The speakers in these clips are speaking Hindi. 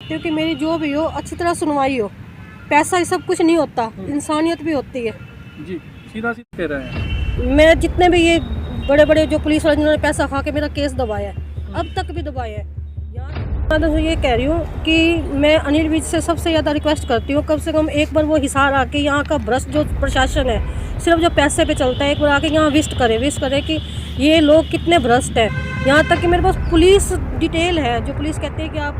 चाहती हूँ कि मेरी जो भी हो अच्छी तरह सुनवाई हो। पैसा ही सब कुछ नहीं होता, इंसानियत भी होती है। जी, सीधा सीधा कह रहे हैं। मैं जितने भी ये बड़े बड़े जो पुलिस वाले जिन्होंने पैसा खा के मेरा केस दबाया है, अब तक भी दबाया है, यहाँ तो ये कह रही हूँ कि मैं अनिल विज से सबसे ज़्यादा रिक्वेस्ट करती हूँ, कम से कम एक बार वो हिसार आके यहाँ का भ्रष्ट जो प्रशासन है, सिर्फ जो पैसे पे चलता है, एक बार आके यहाँ विजिट करे कि ये लोग कितने भ्रष्ट हैं। यहाँ तक कि मेरे पास पुलिस डिटेल है, जो पुलिस कहती है कि आप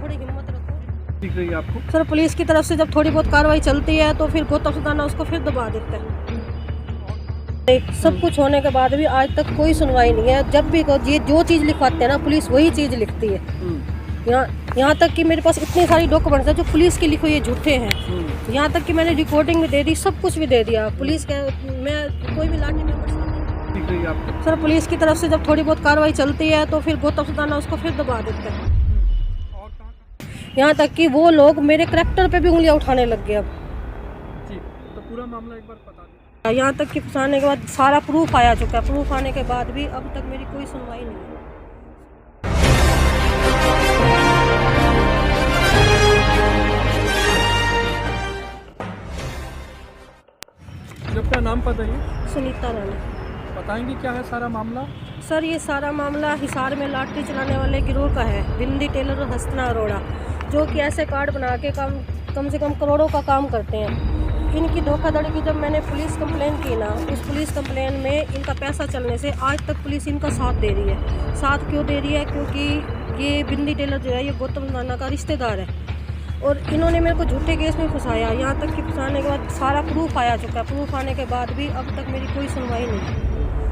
थोड़ी हिम्मत रखो। दिख रही है आपको? सर, पुलिस की तरफ से जब थोड़ी बहुत कार्रवाई चलती है तो फिर गौतम सुल्ताना उसको फिर दबा देता है। सब कुछ होने के बाद भी आज तक कोई सुनवाई नहीं है। जब भी ये जो चीज़ लिखवाते हैं ना, पुलिस वही चीज़ लिखती है। यहाँ तक कि मेरे पास इतनी सारी डॉक्यूमेंट्स है जो पुलिस के लिखे ये झूठे हैं। यहाँ तक कि मैंने रिकॉर्डिंग भी दे दी, सब कुछ भी दे दिया। पुलिस के मैं कोई भी लाठी में दिख रही है आपको? सर, पुलिस की तरफ से जब थोड़ी बहुत कार्रवाई चलती है तो फिर गौतम सुल्ताना उसको फिर दबा देता है। यहाँ तक कि वो लोग मेरे करैक्टर पे भी उंगलियां उठाने लग गए अब। जी, तो पूरा मामला एक बार बता दीजिए। यहाँ तक कि फंसाने के बाद सारा प्रूफ आया चुका है। प्रूफ आने के बाद भी अब तक मेरी कोई सुनवाई नहीं है। आपका नाम बताइए। सुनीता रानी। बताएंगे क्या है सारा मामला? सर, ये सारा मामला हिसार में लाटरी चलाने वाले गिरोह का है, बिंदी टेलर और हसना अरोड़ा, जो कि ऐसे कार्ड बना के कम से कम करोड़ों का काम करते हैं। इनकी धोखाधड़ी की जब मैंने पुलिस कंप्लेन की ना, उस पुलिस कंप्लेन में इनका पैसा चलने से आज तक पुलिस इनका साथ दे रही है। साथ क्यों दे रही है? क्योंकि ये बिंदी टेलर जो है, ये गौतम सुल्ताना का रिश्तेदार है और इन्होंने मेरे को झूठे केस में फंसाया। यहाँ तक कि फंसाने के बाद सारा प्रूफ आया चुका है। प्रूफ आने के बाद भी अब तक मेरी कोई सुनवाई नहीं है।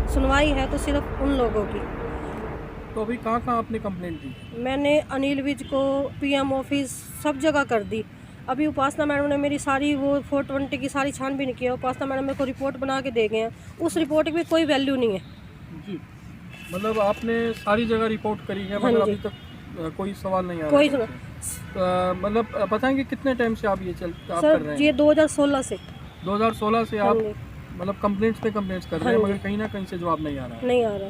सुनवाई है तो सिर्फ उन लोगों की। तो अभी कहाँ आपने कंप्लेंट दी? मैंने अनिल विज को, पीएम ऑफिस, सब जगह कर दी। अभी उपासना मैडम ने मेरी सारी वो 420 की सारी छानबीन की है। उपासना मैडम मेरे को रिपोर्ट बना के दे गए हैं। उस रिपोर्ट की भी कोई वैल्यू नहीं है। जी, मतलब आपने सारी जगह रिपोर्ट करी है, मगर अभी तक कोई सवाल नहीं आ रहा? कोई मतलब बताएंगे कितने टाइम से आप सर, कर रहे हैं? ये 2016 से। 2016 से आप मतलब कंप्लेंट्स पे कंप्लेंट्स कर रहे हैं, मगर कहीं ना कहीं से जवाब नहीं आ रहा है। नहीं आ रहा।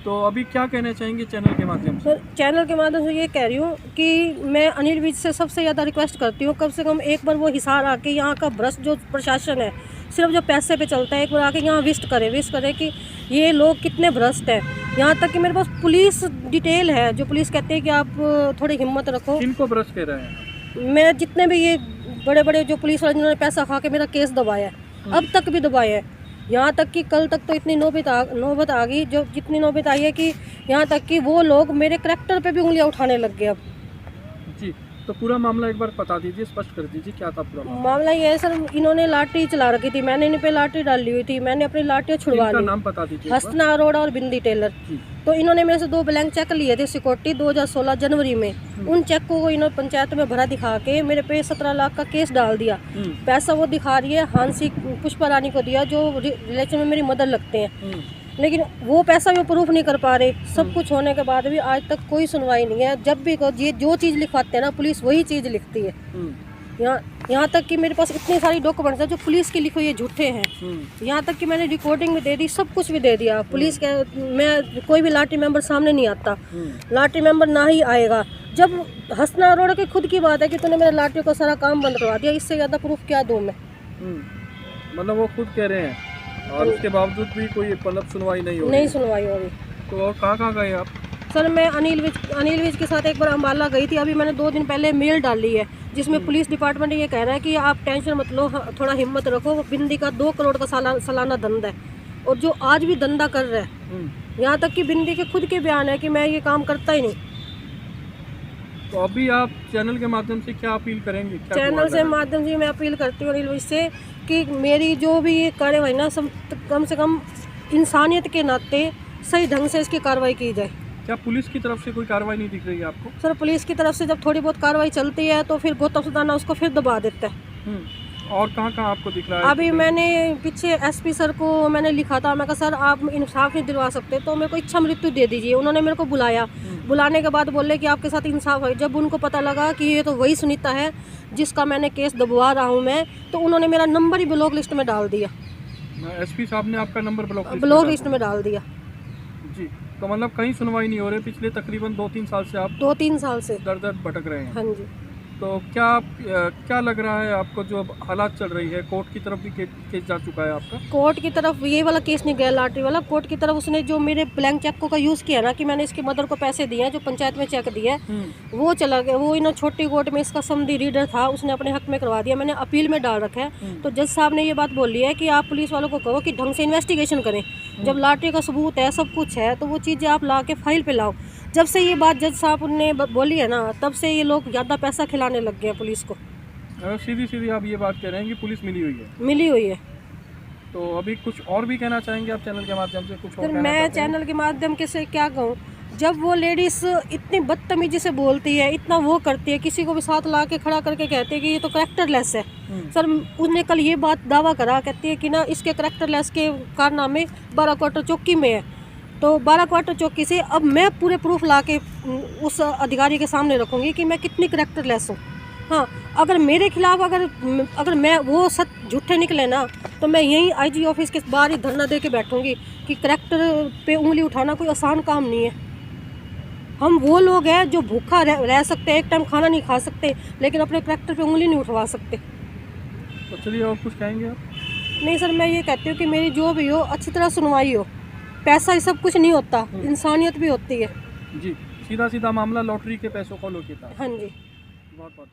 तो अभी क्या कहना चाहेंगे चैनल के माध्यम से? सर, चैनल के माध्यम से ये कह रही हूँ कि मैं अनिल विज से सबसे ज़्यादा रिक्वेस्ट करती हूँ, कम से कम एक बार वो हिसार आके यहाँ का भ्रष्ट जो प्रशासन है, सिर्फ जो पैसे पे चलता है, एक बार आके यहाँ विजिट करे कि ये लोग कितने भ्रष्ट हैं। यहाँ तक कि मेरे पास पुलिस डिटेल है, जो पुलिस कहते हैं कि आप थोड़ी हिम्मत रखो। किनको भ्रष्ट कह रहे हैं? मैं जितने भी ये बड़े बड़े जो पुलिस वाले जिन्होंने पैसा खा के मेरा केस दबाया है, अब तक भी दबाया है। यहाँ तक कि कल तक तो इतनी नौबत आ गई, जो जितनी नौबत आई है कि यहाँ तक कि वो लोग मेरे करैक्टर पे भी उंगलियां उठाने लग गए अब। जी, तो पूरा मामला एक बार बता दीजिए, स्पष्ट कर दीजिए क्या था पूरा मामला ये है सर, इन्होंने लाठी चला रखी थी, मैंने इन पे लाठी डाली हुई थी, मैंने अपनी लाठियाँ छुड़वा ली। नाम बता दीजिए। हसना अरोड़ा और बिंदी टेलर। तो इन्होंने मेरे से 2 ब्लैंक चेक लिए थे सिक्योरिटी 2016 जनवरी में। उन चेक को इन्होंने पंचायत में भरा दिखा के मेरे पे 17 लाख का केस डाल दिया। पैसा वो दिखा रही है हांसी पुष्पा रानी को दिया, जो रिलेशन में मेरी मदर लगते हैं, लेकिन वो पैसा भी प्रूफ नहीं कर पा रहे। सब कुछ होने के बाद भी आज तक कोई सुनवाई नहीं है। जब भी ये जो चीज़ लिखवाते हैं ना, पुलिस वही चीज़ लिखती है। यहाँ तक कि मेरे पास इतनी सारी डॉक्यूमेंट्स है जो पुलिस के लिखे ये झूठे हैं। यहाँ तक कि मैंने रिकॉर्डिंग भी दे दी, सब कुछ भी दे दिया। पुलिस के मैं कोई भी लाठी मेंबर सामने नहीं आता, लाठी मेंबर ना ही आएगा। जब हसना अरोड़ा की खुद की बात है कि तूने मेरे लाठियों का सारा काम बंद करवा दिया, इससे ज़्यादा प्रूफ क्या दूँ मैं? मतलब वो खुद कह रहे हैं और उसके बावजूद भी कोई मतलब सुनवाई नहीं हो रही? नहीं सुनवाई हो रही। तो और कहाँ गए आप? सर, मैं अनिल विज के साथ एक बार अम्बाला गई थी। अभी मैंने 2 दिन पहले मेल डाली है, जिसमें पुलिस डिपार्टमेंट ये कह रहा है कि आप टेंशन मत लो, थोड़ा हिम्मत रखो। बिंदी का 2 करोड़ का सालाना धंधा है, और जो आज भी धंधा कर रहा है। यहाँ तक कि बिंदी के खुद के बयान है कि मैं ये काम करता ही नहीं। तो अभी आप चैनल के माध्यम से क्या अपील करेंगे? चैनल से माध्यम से मैं अपील करती हूँ अनिल विज से कि मेरी जो भी ये कार्रवाई ना, कम से कम इंसानियत के नाते सही ढंग से इसकी कार्रवाई की जाए। क्या पुलिस की तरफ से कोई कार्रवाई नहीं दिख रही है आपको? सर, पुलिस की तरफ से जब थोड़ी बहुत कार्रवाई चलती है तो फिर गौतम सुल्ताना उसको फिर दबा देता है। और कहाँ आपको दिख रहा है? अभी मैंने पीछे एसपी सर को मैंने लिखा था, मैं कहा सर आप इंसाफ नहीं दिलवा सकते तो मेरे को इच्छा मृत्यु दे दीजिए। उन्होंने मेरे को बुलाया, बुलाने के बाद बोले कि आपके साथ इंसाफ है। जब उनको पता लगा कि ये तो वही सुनीता है जिसका मैंने केस दबवा रहा हूँ मैं, तो उन्होंने मेरा नंबर ही ब्लॉक लिस्ट में डाल दिया। एसपी साहब ने आपका नंबर ब्लॉक लिस्ट में डाल दिया। जी, तो मतलब कहीं सुनवाई नहीं हो रही पिछले तकरीबन 2-3 साल से? आप 2-3 साल से दर दर भटक रहे हैं? हाँ जी। तो क्या लग रहा है आपको, जो अब हालात चल रही है, कोर्ट की तरफ भी केस जा चुका है आपका? कोर्ट की तरफ ये वाला केस नहीं गया, लॉटरी वाला। कोर्ट की तरफ उसने जो मेरे ब्लैंक चेक का यूज़ किया ना, कि मैंने इसकी मदर को पैसे दिए हैं, जो पंचायत में चेक दिया है, वो चला गया। वो इन छोटी कोर्ट में इसका समधी रीडर था, उसने अपने हक में करवा दिया। मैंने अपील में डाल रखा है। तो जज साहब ने ये बात बोली है कि आप पुलिस वालों को कहो कि ढंग से इन्वेस्टिगेशन करें। जब लॉटरी का सबूत है, सब कुछ है, तो वो चीज़ें आप ला के फाइल पे लाओ। जब से ये बात जज साहब ने बोली है ना, तब से ये लोग ज़्यादा पैसा खिलाने लग गए हैं पुलिस को। सीधी सीधी आप ये बात कह रहे हैं कि पुलिस मिली हुई है? मिली हुई है। तो अभी कुछ और भी कहना चाहेंगे आप चैनल के माध्यम से? कुछ और फिर कहना मैं चाहते हैं? चैनल के माध्यम के से क्या कहूँ, जब वो लेडीज़ इतनी बदतमीजी से बोलती है, इतना वो करती है, किसी को भी साथ ला के खड़ा करके कहती है कि ये तो करेक्टरलेस है। सर, उसने कल ये बात दावा करा, कहती है कि ना इसके करेक्टरलेस के कारनामे 12 क्वार्टर चौकी में है। तो 12 क्वार्टर चौकी से अब मैं पूरे प्रूफ ला के उस अधिकारी के सामने रखूँगी कि मैं कितनी करेक्टरलेस हूँ। हाँ, अगर मेरे खिलाफ अगर मैं वो सच झूठे निकले ना, तो मैं यहीं आईजी ऑफिस के बाहर ही धरना दे के बैठूँगी कि करेक्टर पे उंगली उठाना कोई आसान काम नहीं है। हम वो लोग हैं जो भूखा रह सकते हैं, एक टाइम खाना नहीं खा सकते, लेकिन अपने करेक्टर पे उंगली नहीं उठवा सकते। तो चलिए, और कुछ कहेंगे आप? नहीं सर, मैं ये कहती हूँ कि मेरी जो भी हो, अच्छी तरह सुनवाई हो। पैसा ही सब कुछ नहीं होता, इंसानियत भी होती है। जी, सीधा सीधा मामला लॉटरी के पैसों को लेकर था। हाँ जी। बहुत बहुत